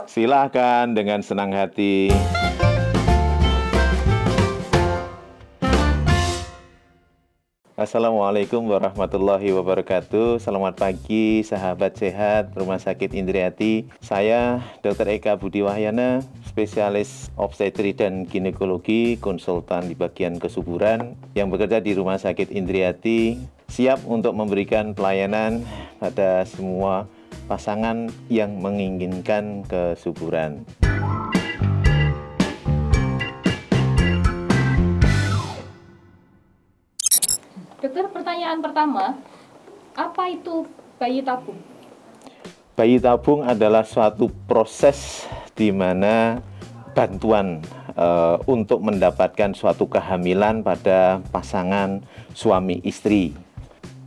Silakan dengan senang hati. Assalamualaikum warahmatullahi wabarakatuh. Selamat pagi sahabat sehat Rumah Sakit Indriati. Saya Dr. Eka Budi Wahyana, spesialis obstetri dan ginekologi, konsultan di bagian kesuburan yang bekerja di Rumah Sakit Indriati, siap untuk memberikan pelayanan pada semua pasangan yang menginginkan kesuburan. Dokter, pertanyaan pertama, apa itu bayi tabung? Bayi tabung adalah suatu proses di mana bantuan untuk mendapatkan suatu kehamilan pada pasangan suami istri.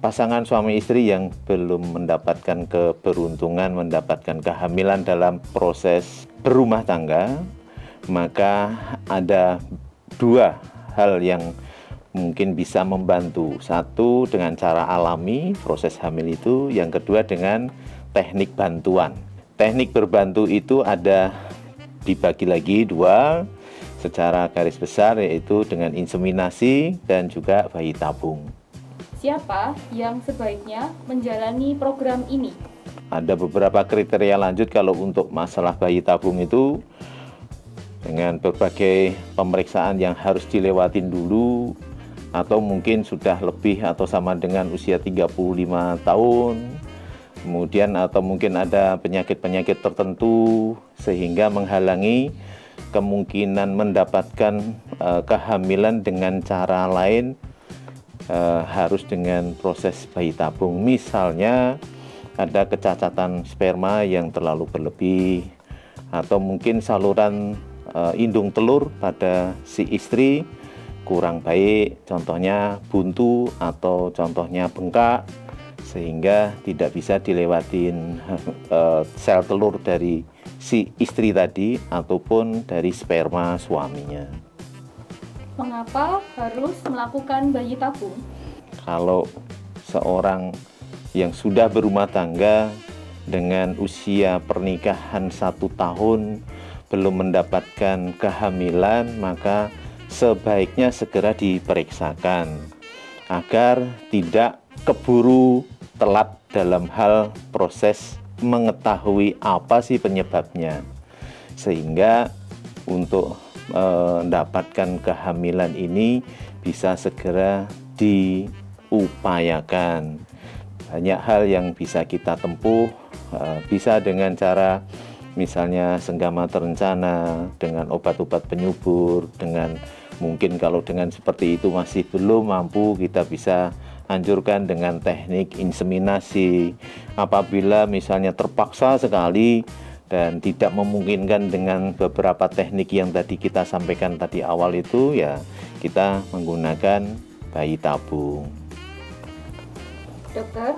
Pasangan suami istri yang belum mendapatkan keberuntungan mendapatkan kehamilan dalam proses berumah tangga, maka ada dua hal yang mungkin bisa membantu. Satu, dengan cara alami proses hamil itu. Yang kedua, dengan teknik bantuan. Teknik berbantu itu ada dibagi lagi dua secara garis besar, yaitu dengan inseminasi dan juga bayi tabung. Siapa yang sebaiknya menjalani program ini? Ada beberapa kriteria lanjut kalau untuk masalah bayi tabung itu, dengan berbagai pemeriksaan yang harus dilewatin dulu, atau mungkin sudah lebih atau sama dengan usia 35 tahun, kemudian atau mungkin ada penyakit-penyakit tertentu sehingga menghalangi kemungkinan mendapatkan kehamilan dengan cara lain, harus dengan proses bayi tabung. Misalnya ada kecacatan sperma yang terlalu berlebih, atau mungkin saluran indung telur pada si istri kurang baik, contohnya buntu atau contohnya bengkak, sehingga tidak bisa dilewatin sel telur dari si istri tadi ataupun dari sperma suaminya. Mengapa harus melakukan bayi tabung? Kalau seorang yang sudah berumah tangga dengan usia pernikahan 1 tahun belum mendapatkan kehamilan, maka sebaiknya segera diperiksakan agar tidak keburu telat dalam hal proses mengetahui apa sih penyebabnya, sehingga untuk mendapatkan kehamilan ini bisa segera diupayakan. Banyak hal yang bisa kita tempuh, bisa dengan cara misalnya senggama terencana, dengan obat-obat penyubur, dengan mungkin kalau dengan seperti itu masih belum mampu, kita bisa anjurkan dengan teknik inseminasi. Apabila misalnya terpaksa sekali dan tidak memungkinkan dengan beberapa teknik yang tadi kita sampaikan tadi awal itu, ya kita menggunakan bayi tabung. Dokter,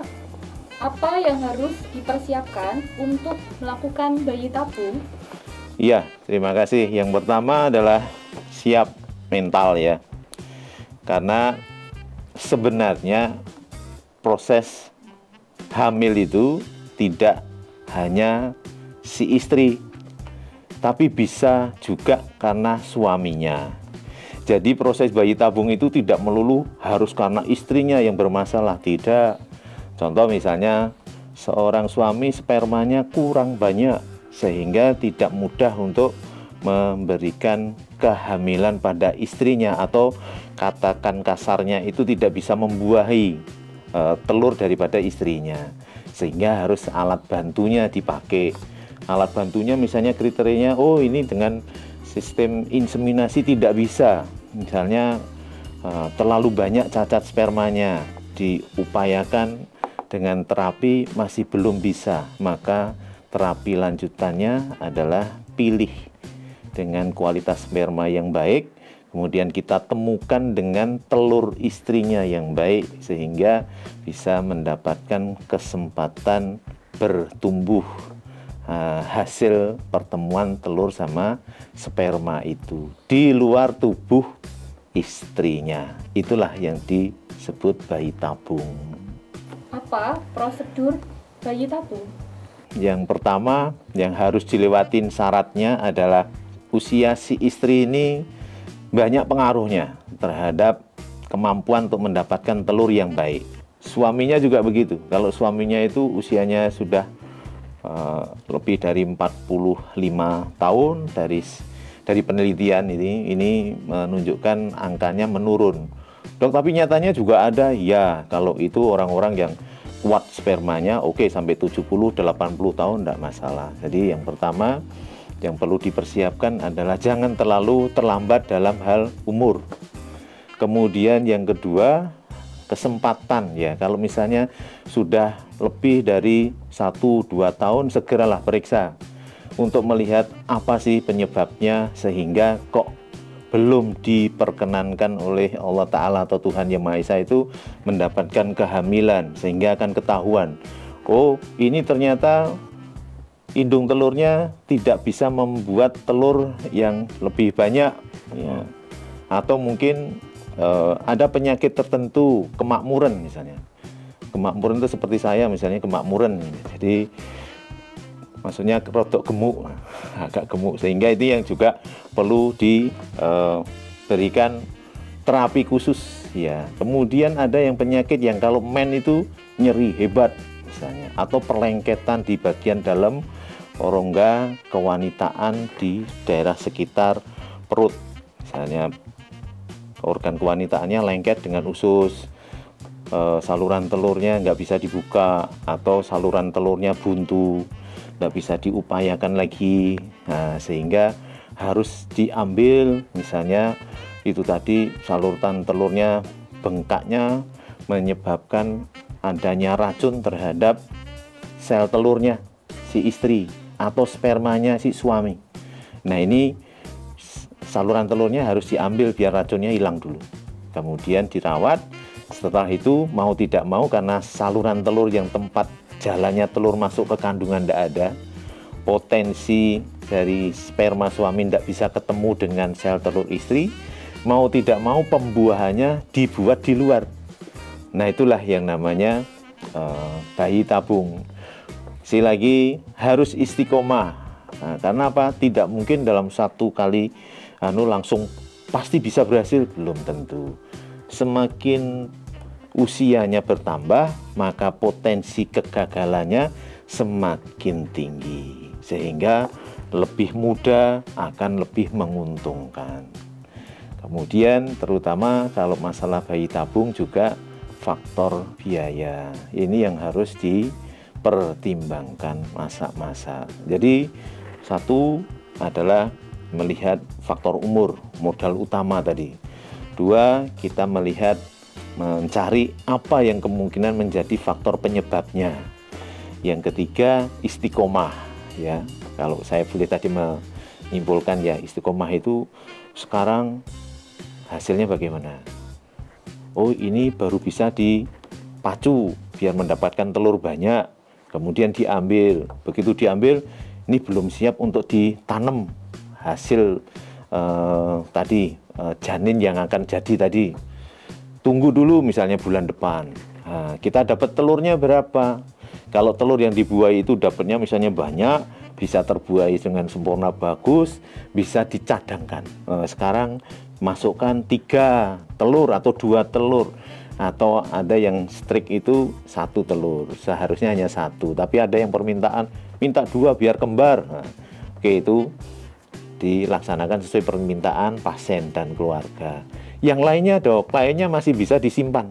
apa yang harus dipersiapkan untuk melakukan bayi tabung? Iya, terima kasih. Yang pertama adalah siap mental ya. Karena sebenarnya proses hamil itu tidak hanya si istri, tapi bisa juga karena suaminya. Jadi proses bayi tabung itu tidak melulu harus karena istrinya yang bermasalah, tidak. Contoh misalnya seorang suami spermanya kurang banyak sehingga tidak mudah untuk memberikan kehamilan pada istrinya, atau katakan kasarnya itu tidak bisa membuahi telur daripada istrinya, sehingga harus alat bantunya dipakai. Alat bantunya misalnya kriterianya, oh ini dengan sistem inseminasi tidak bisa, misalnya terlalu banyak cacat spermanya, diupayakan dengan terapi masih belum bisa, maka terapi lanjutannya adalah pilih dengan kualitas sperma yang baik, kemudian kita temukan dengan telur istrinya yang baik, sehingga bisa mendapatkan kesempatan bertumbuh hasil pertemuan telur sama sperma itu di luar tubuh istrinya. Itulah yang disebut bayi tabung. Apa prosedur bayi tabung? yang pertama yang harus dilewatin syaratnya adalah usia si istri ini banyak pengaruhnya terhadap kemampuan untuk mendapatkan telur yang baik. Suaminya juga begitu. Kalau suaminya itu usianya sudah lebih dari 45 tahun, dari penelitian ini menunjukkan angkanya menurun. Dok, tapi nyatanya juga ada ya, kalau itu orang-orang yang kuat spermanya oke, sampai 70-80 tahun tidak masalah. Jadi yang pertama yang perlu dipersiapkan adalah jangan terlalu terlambat dalam hal umur. Kemudian yang kedua, kesempatan ya. Kalau misalnya sudah lebih dari 1-2 tahun, segeralah periksa untuk melihat apa sih penyebabnya sehingga kok belum diperkenankan oleh Allah Ta'ala atau Tuhan Yang Maha Esa itu mendapatkan kehamilan, sehingga akan ketahuan, oh ini ternyata indung telurnya tidak bisa membuat telur yang lebih banyak ya. Atau mungkin ada penyakit tertentu, kemakmuran misalnya. Kemakmuran itu seperti saya misalnya, kemakmuran. Jadi maksudnya rodok gemuk, agak gemuk, sehingga itu yang juga perlu diberikan terapi khusus ya. Kemudian ada yang penyakit yang kalau men itu nyeri hebat misalnya, atau perlengketan di bagian dalam rongga kewanitaan di daerah sekitar perut misalnya, organ kewanitaannya lengket dengan usus, saluran telurnya nggak bisa dibuka, atau saluran telurnya buntu, nggak bisa diupayakan lagi. Nah, sehingga harus diambil, misalnya itu tadi saluran telurnya bengkaknya menyebabkan adanya racun terhadap sel telurnya si istri atau spermanya si suami. Nah, ini saluran telurnya harus diambil biar racunnya hilang dulu, kemudian dirawat. Setelah itu mau tidak mau, karena saluran telur yang tempat jalannya telur masuk ke kandungan tidak ada, potensi dari sperma suami tidak bisa ketemu dengan sel telur istri, mau tidak mau pembuahannya dibuat di luar. Nah, itulah yang namanya bayi tabung. Sekali lagi harus istiqomah. Nah, karena apa? Tidak mungkin dalam satu kali langsung pasti bisa berhasil, belum tentu. Semakin usianya bertambah, maka potensi kegagalannya semakin tinggi, sehingga lebih muda akan lebih menguntungkan. Kemudian terutama kalau masalah bayi tabung juga faktor biaya. Ini yang harus dipertimbangkan masa-masa. Jadi satu adalah melihat faktor umur, modal utama tadi. Dua, kita melihat mencari apa yang kemungkinan menjadi faktor penyebabnya. Yang ketiga, istiqomah ya. Kalau saya boleh tadi menyimpulkan ya, istiqomah itu sekarang hasilnya bagaimana? Oh, ini baru bisa dipacu biar mendapatkan telur banyak, kemudian diambil. Begitu diambil, ini belum siap untuk ditanam hasil janin yang akan jadi tadi. Tunggu dulu misalnya bulan depan. Nah, kita dapat telurnya berapa? Kalau telur yang dibuahi itu dapatnya misalnya banyak, bisa terbuahi dengan sempurna bagus, bisa dicadangkan. Sekarang masukkan 3 telur atau 2 telur, atau ada yang strict itu 1 telur, seharusnya hanya 1, tapi ada yang permintaan minta 2 biar kembar. Nah, oke, itu dilaksanakan sesuai permintaan pasien dan keluarga. Yang lainnya dok, lainnya masih bisa disimpan,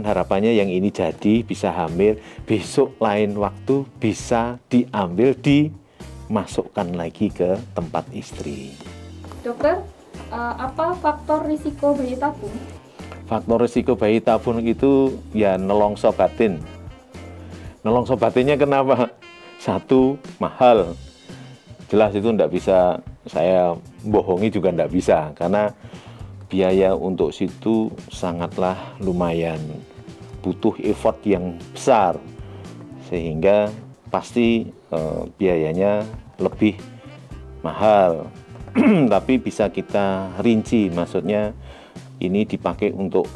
harapannya yang ini jadi bisa hamil, besok lain waktu bisa diambil, dimasukkan lagi ke tempat istri. Dokter, apa faktor risiko bayi tabung? Faktor risiko bayi tabung itu ya nelongso batin. Nelongso batinnya kenapa? 1, mahal. Jelas itu tidak bisa saya bohongi, juga tidak bisa, karena biaya untuk situ sangatlah lumayan, butuh effort yang besar, sehingga pasti biayanya lebih mahal. Tapi bisa kita rinci, maksudnya ini dipakai untuk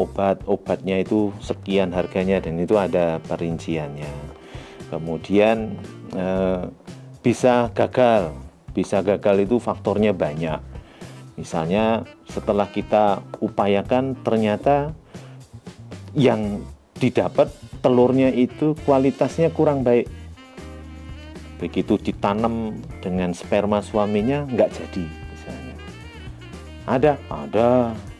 obatnya itu sekian harganya, dan itu ada perinciannya. Kemudian bisa gagal. Bisa gagal itu faktornya banyak. Misalnya setelah kita upayakan ternyata yang didapat telurnya itu kualitasnya kurang baik. Begitu ditanam dengan sperma suaminya nggak jadi misalnya. Ada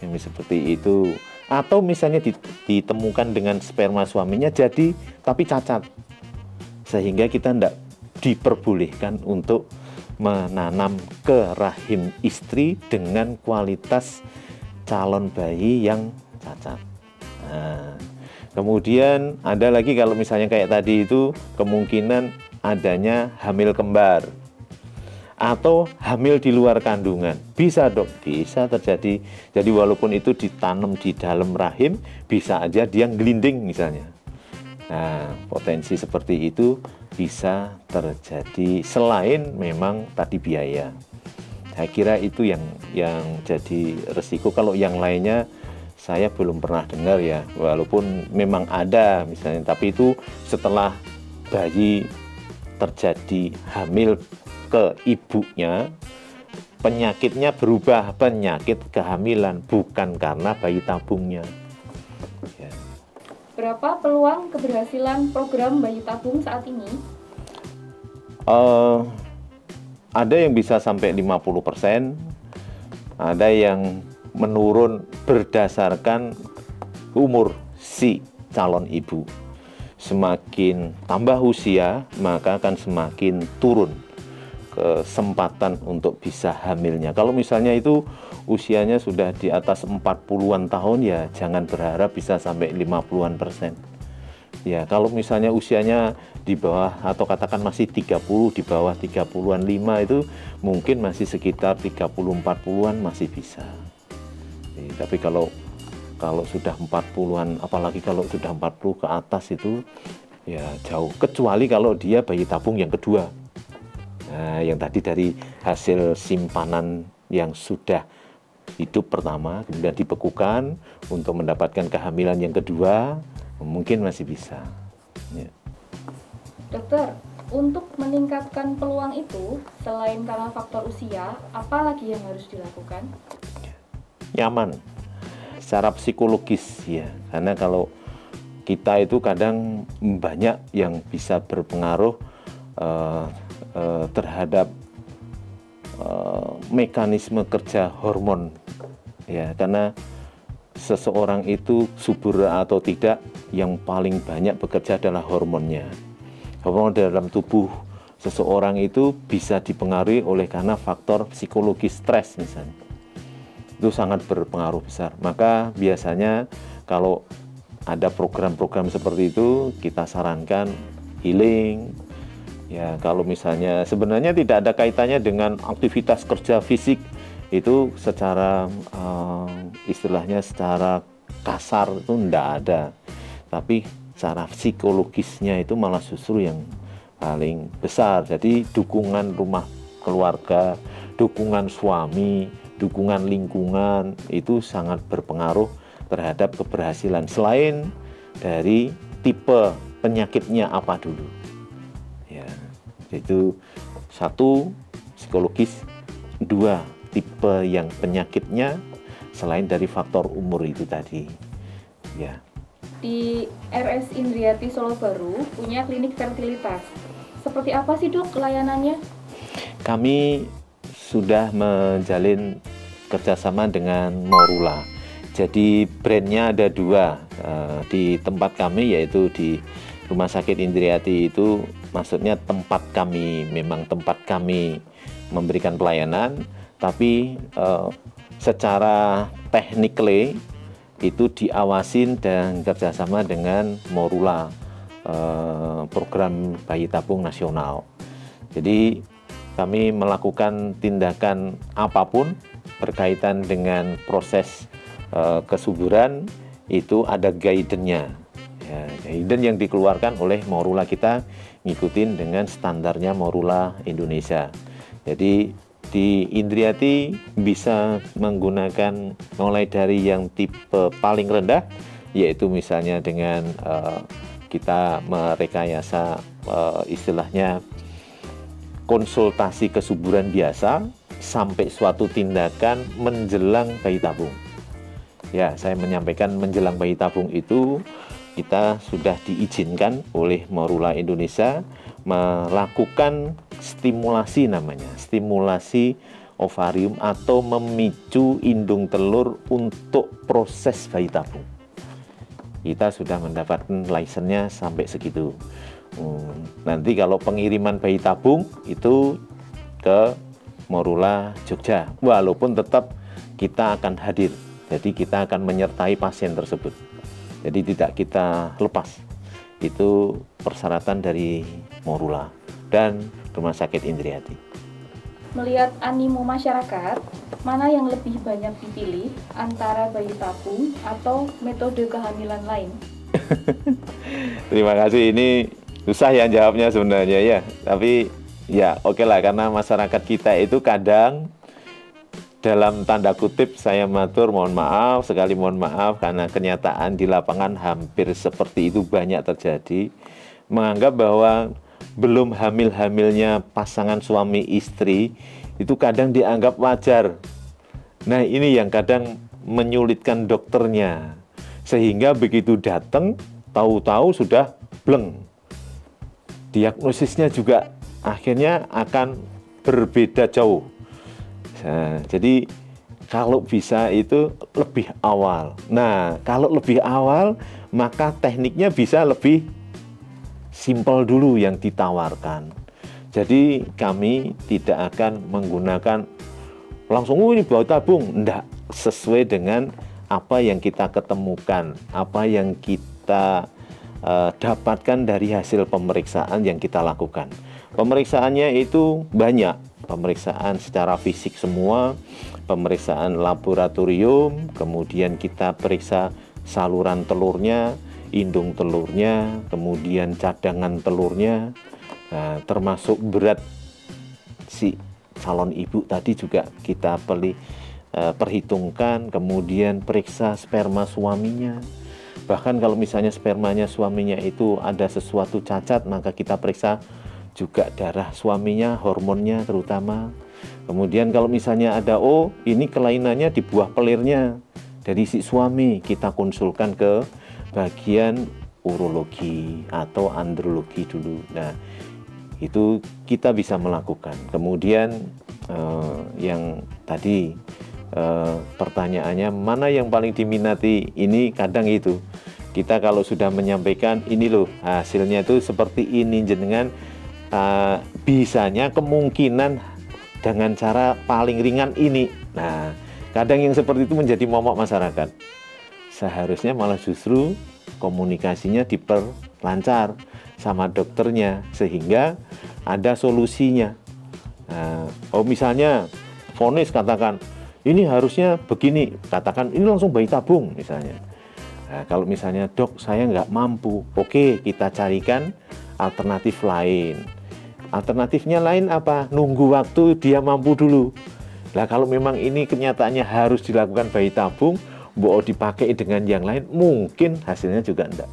yang seperti itu. Atau misalnya ditemukan dengan sperma suaminya jadi tapi cacat. Sehingga kita tidak diperbolehkan untuk menanam ke rahim istri dengan kualitas calon bayi yang cacat. Nah, kemudian ada lagi kalau misalnya kayak tadi itu kemungkinan adanya hamil kembar atau hamil di luar kandungan. Bisa dok, bisa terjadi. Jadi walaupun itu ditanam di dalam rahim, bisa aja dia gelinding misalnya. Nah, potensi seperti itu bisa terjadi selain memang tadi biaya. Saya kira itu yang jadi resiko. Kalau yang lainnya saya belum pernah dengar ya, walaupun memang ada misalnya, tapi itu setelah bayi terjadi hamil ke ibunya, penyakitnya berubah penyakit kehamilan, bukan karena bayi tabungnya. Ya. Berapa peluang keberhasilan program bayi tabung saat ini? Ada yang bisa sampai 50%, ada yang menurun berdasarkan umur si calon ibu. Semakin tambah usia, maka akan semakin turun kesempatan untuk bisa hamilnya. Kalau misalnya itu usianya sudah di atas 40-an tahun, ya jangan berharap bisa sampai 50-an%. Ya, kalau misalnya usianya di bawah atau katakan masih 30, di bawah 30-an 5 itu mungkin masih sekitar 30-40-an masih bisa. Tapi kalau sudah 40-an, apalagi kalau sudah 40 ke atas itu ya jauh. Kecuali kalau dia bayi tabung yang kedua. Nah, yang tadi dari hasil simpanan yang sudah hidup pertama, kemudian dibekukan untuk mendapatkan kehamilan yang kedua, mungkin masih bisa. Ya. Dokter, untuk meningkatkan peluang itu, selain karena faktor usia, apa lagi yang harus dilakukan? Nyaman, secara psikologis ya, karena kalau kita itu kadang banyak yang bisa berpengaruh terhadap mekanisme kerja hormon ya, karena seseorang itu subur atau tidak, yang paling banyak bekerja adalah hormonnya. Hormon dalam tubuh seseorang itu bisa dipengaruhi oleh karena faktor psikologis, stres misalnya, itu sangat berpengaruh besar. Maka biasanya kalau ada program-program seperti itu, kita sarankan healing. Ya, kalau misalnya sebenarnya tidak ada kaitannya dengan aktivitas kerja fisik, itu secara istilahnya secara kasar itu tidak ada. Tapi secara psikologisnya itu malah justru yang paling besar. Jadi dukungan rumah keluarga, dukungan suami, dukungan lingkungan itu sangat berpengaruh terhadap keberhasilan. Selain dari tipe penyakitnya apa dulu. Itu satu psikologis, dua tipe yang penyakitnya, selain dari faktor umur itu tadi. Ya. Di RS Indriati Solo Baru punya klinik fertilitas. Seperti apa sih dok layanannya? Kami sudah menjalin kerjasama dengan Morula. Jadi brandnya ada dua di tempat kami, yaitu di Rumah Sakit Indriati itu maksudnya tempat kami, memang tempat kami memberikan pelayanan, tapi secara technically itu diawasin dan kerjasama dengan Morula, program bayi tabung nasional. Jadi kami melakukan tindakan apapun berkaitan dengan proses kesuburan, itu ada guidance-nya. Ya, guidance yang dikeluarkan oleh Morula, kita ngikutin dengan standarnya Morula Indonesia. Jadi di Indriati bisa menggunakan mulai dari yang tipe paling rendah, yaitu misalnya dengan kita merekayasa istilahnya konsultasi kesuburan biasa sampai suatu tindakan menjelang bayi tabung. Ya, saya menyampaikan menjelang bayi tabung itu kita sudah diizinkan oleh Morula Indonesia melakukan stimulasi, namanya stimulasi ovarium atau memicu indung telur untuk proses bayi tabung. Kita sudah mendapatkan license-nya sampai segitu. Nanti kalau pengiriman bayi tabung itu ke Morula Jogja, walaupun tetap kita akan hadir. Jadi kita akan menyertai pasien tersebut. Jadi tidak kita lepas. Itu persyaratan dari Morula dan Rumah Sakit Indriati. Melihat animo masyarakat, mana yang lebih banyak dipilih antara bayi tabung atau metode kehamilan lain? Terima kasih, ini susah ya jawabnya sebenarnya ya. Tapi ya oke lah, karena masyarakat kita itu kadang dalam tanda kutip saya matur mohon maaf, sekali mohon maaf, karena kenyataan di lapangan hampir seperti itu banyak terjadi, menganggap bahwa belum hamil-hamilnya pasangan suami istri itu kadang dianggap wajar. Nah, ini yang kadang menyulitkan dokternya, sehingga begitu datang tahu-tahu sudah bleng. Diagnosisnya juga akhirnya akan berbeda jauh. Nah, jadi kalau bisa itu lebih awal. Nah, kalau lebih awal maka tekniknya bisa lebih simpel dulu yang ditawarkan. Jadi kami tidak akan menggunakan langsung ini bayi tabung, enggak, sesuai dengan apa yang kita ketemukan, apa yang kita dapatkan dari hasil pemeriksaan yang kita lakukan. Pemeriksaannya itu banyak, pemeriksaan secara fisik semua, pemeriksaan laboratorium, kemudian kita periksa saluran telurnya, indung telurnya, kemudian cadangan telurnya, nah, termasuk berat si calon ibu tadi juga kita perhitungkan, kemudian periksa sperma suaminya. Bahkan kalau misalnya spermanya suaminya itu ada sesuatu cacat, maka kita periksa juga darah suaminya, hormonnya terutama. Kemudian kalau misalnya ada, oh ini kelainannya di buah pelirnya dari si suami, kita konsulkan ke bagian urologi atau andrologi dulu. Nah, itu kita bisa melakukan. Kemudian yang tadi pertanyaannya mana yang paling diminati, ini kadang itu kita kalau sudah menyampaikan ini loh hasilnya itu seperti ini, jenengan bisanya kemungkinan dengan cara paling ringan ini. Nah, kadang yang seperti itu menjadi momok masyarakat. Seharusnya malah justru komunikasinya diperlancar sama dokternya sehingga ada solusinya. Nah, oh misalnya vonis katakan ini harusnya begini, katakan ini langsung bayi tabung misalnya. Nah, kalau misalnya dok saya nggak mampu, oke kita carikan alternatif lain. Alternatifnya lain apa? Nunggu waktu dia mampu dulu. Nah kalau memang ini kenyataannya harus dilakukan bayi tabung, mau dipakai dengan yang lain, mungkin hasilnya juga enggak.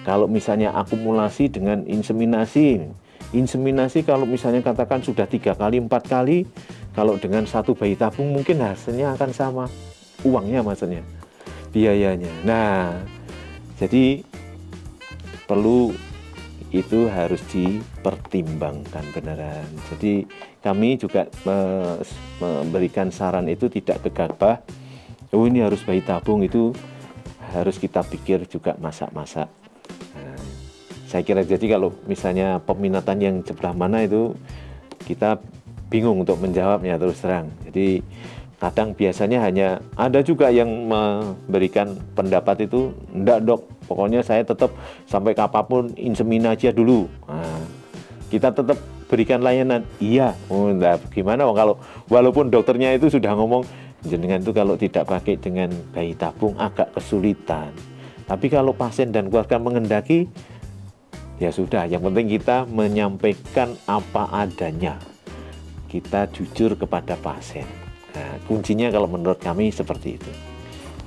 Kalau misalnya akumulasi dengan inseminasi kalau misalnya katakan sudah 3 kali, 4 kali, kalau dengan satu bayi tabung mungkin hasilnya akan sama, uangnya maksudnya, biayanya. Nah, jadi perlu itu harus dipertimbangkan beneran. Jadi kami juga memberikan saran itu tidak gegabah, oh ini harus bayi tabung, itu harus kita pikir juga masak-masak. Nah, saya kira jadi kalau misalnya peminatan yang sebelah mana itu kita bingung untuk menjawabnya terus terang. Jadi kadang biasanya hanya ada juga yang memberikan pendapat itu, enggak dok, pokoknya saya tetap sampai kapanpun inseminasi dulu. Nah, kita tetap berikan layanan. Iya, oh, enggak, gimana kalau walaupun dokternya itu sudah ngomong jenengan itu kalau tidak pakai dengan bayi tabung agak kesulitan. Tapi kalau pasien dan keluarga mengendaki, ya sudah, yang penting kita menyampaikan apa adanya. Kita jujur kepada pasien. Nah, kuncinya kalau menurut kami seperti itu.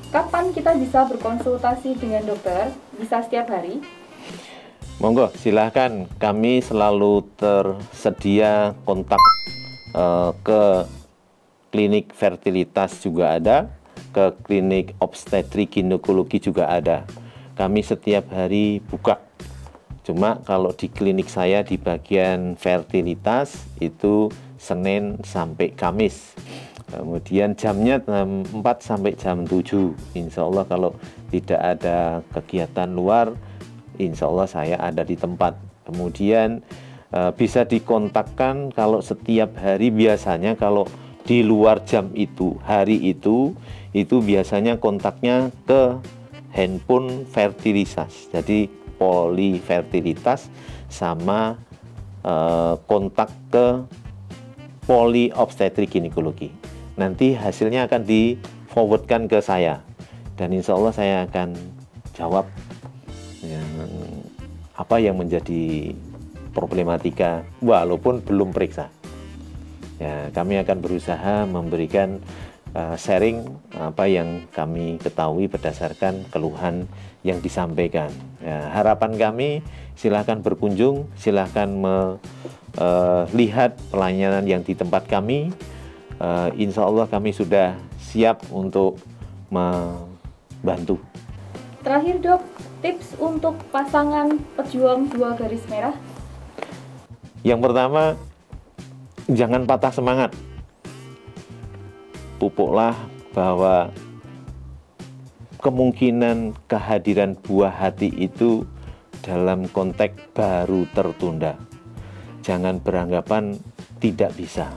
Kapan kita bisa berkonsultasi dengan dokter? Bisa setiap hari? Monggo silahkan, kami selalu tersedia kontak ke klinik fertilitas juga ada, ke klinik obstetrik ginekologi juga ada. Kami setiap hari buka. Cuma kalau di klinik saya di bagian fertilitas itu Senin sampai Kamis. Kemudian jamnya jam 4 sampai jam 7. Insya Allah kalau tidak ada kegiatan luar, insya Allah saya ada di tempat. Kemudian bisa dikontakkan kalau setiap hari, biasanya kalau di luar jam itu, hari itu biasanya kontaknya ke handphone fertilitas. Jadi polifertilitas sama kontak ke poli obstetrik ginekologi. Nanti hasilnya akan di forwardkan ke saya dan insya Allah saya akan jawab apa yang menjadi problematika walaupun belum periksa. Ya, kami akan berusaha memberikan sharing apa yang kami ketahui berdasarkan keluhan yang disampaikan. Ya, harapan kami silahkan berkunjung, silahkan melihat pelayanan yang di tempat kami. Insya Allah kami sudah siap untuk membantu. Terakhir dok, tips untuk pasangan pejuang 2 garis merah. Yang pertama, jangan patah semangat. Pupuklah bahwa kemungkinan kehadiran buah hati itu dalam konteks baru tertunda. Jangan beranggapan tidak bisa.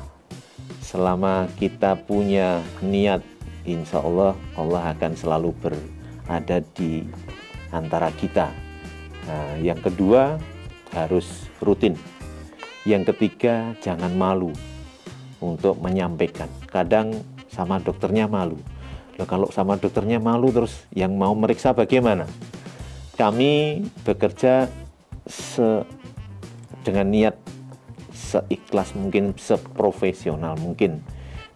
Selama kita punya niat, insya Allah Allah akan selalu berada di antara kita. Nah, yang kedua, harus rutin. Yang ketiga, jangan malu untuk menyampaikan. Kadang sama dokternya malu. Loh, kalau sama dokternya malu terus yang mau meriksa bagaimana? Kami bekerja dengan niat seikhlas mungkin, seprofesional mungkin.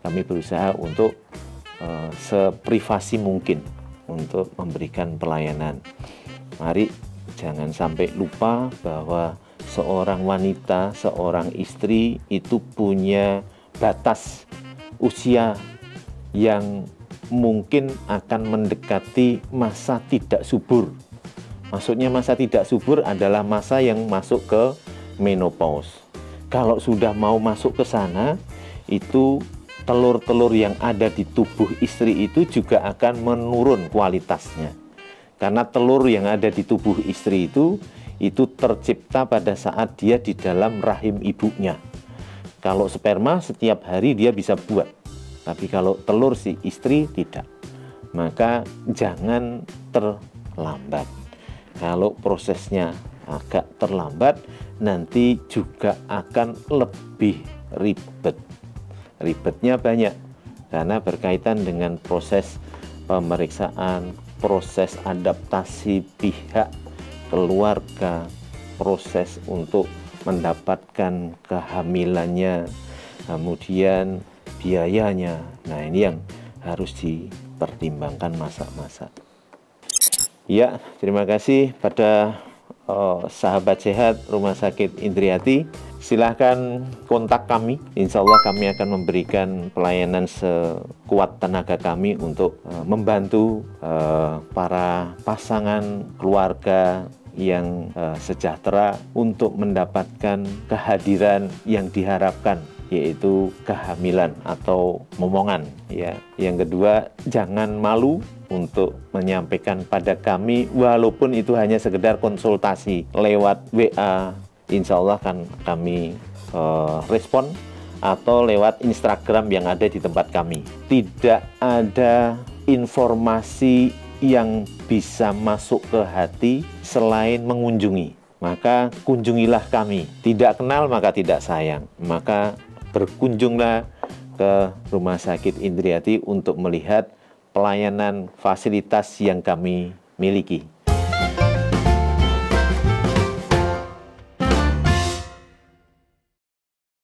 Kami berusaha untuk seprivasi mungkin untuk memberikan pelayanan. Mari jangan sampai lupa bahwa seorang wanita, seorang istri itu punya batas usia yang mungkin akan mendekati masa tidak subur. Maksudnya masa tidak subur adalah masa yang masuk ke menopause. Kalau sudah mau masuk ke sana, itu telur-telur yang ada di tubuh istri itu juga akan menurun kualitasnya. Karena telur yang ada di tubuh istri itu tercipta pada saat dia di dalam rahim ibunya. Kalau sperma setiap hari dia bisa buat, tapi kalau telur si istri tidak. Maka jangan terlambat. Kalau prosesnya agak terlambat, nanti juga akan lebih ribet. Ribetnya banyak, karena berkaitan dengan proses pemeriksaan, proses adaptasi pihak keluarga, proses untuk mendapatkan kehamilannya, kemudian biayanya. Nah, ini yang harus dipertimbangkan masa-masa. Ya, terima kasih pada sahabat sehat Rumah Sakit Indriati. Silahkan kontak kami. Insya Allah kami akan memberikan pelayanan sekuat tenaga kami untuk membantu para pasangan keluarga yang sejahtera untuk mendapatkan kehadiran yang diharapkan, yaitu kehamilan atau momongan. Ya, yang kedua, jangan malu untuk menyampaikan pada kami, walaupun itu hanya sekedar konsultasi lewat WA. Insya Allah akan kami respon, atau lewat Instagram yang ada di tempat kami. Tidak ada informasi yang bisa masuk ke hati selain mengunjungi. Maka kunjungilah kami. Tidak kenal maka tidak sayang. Maka berkunjunglah ke Rumah Sakit Indriati untuk melihat pelayanan fasilitas yang kami miliki.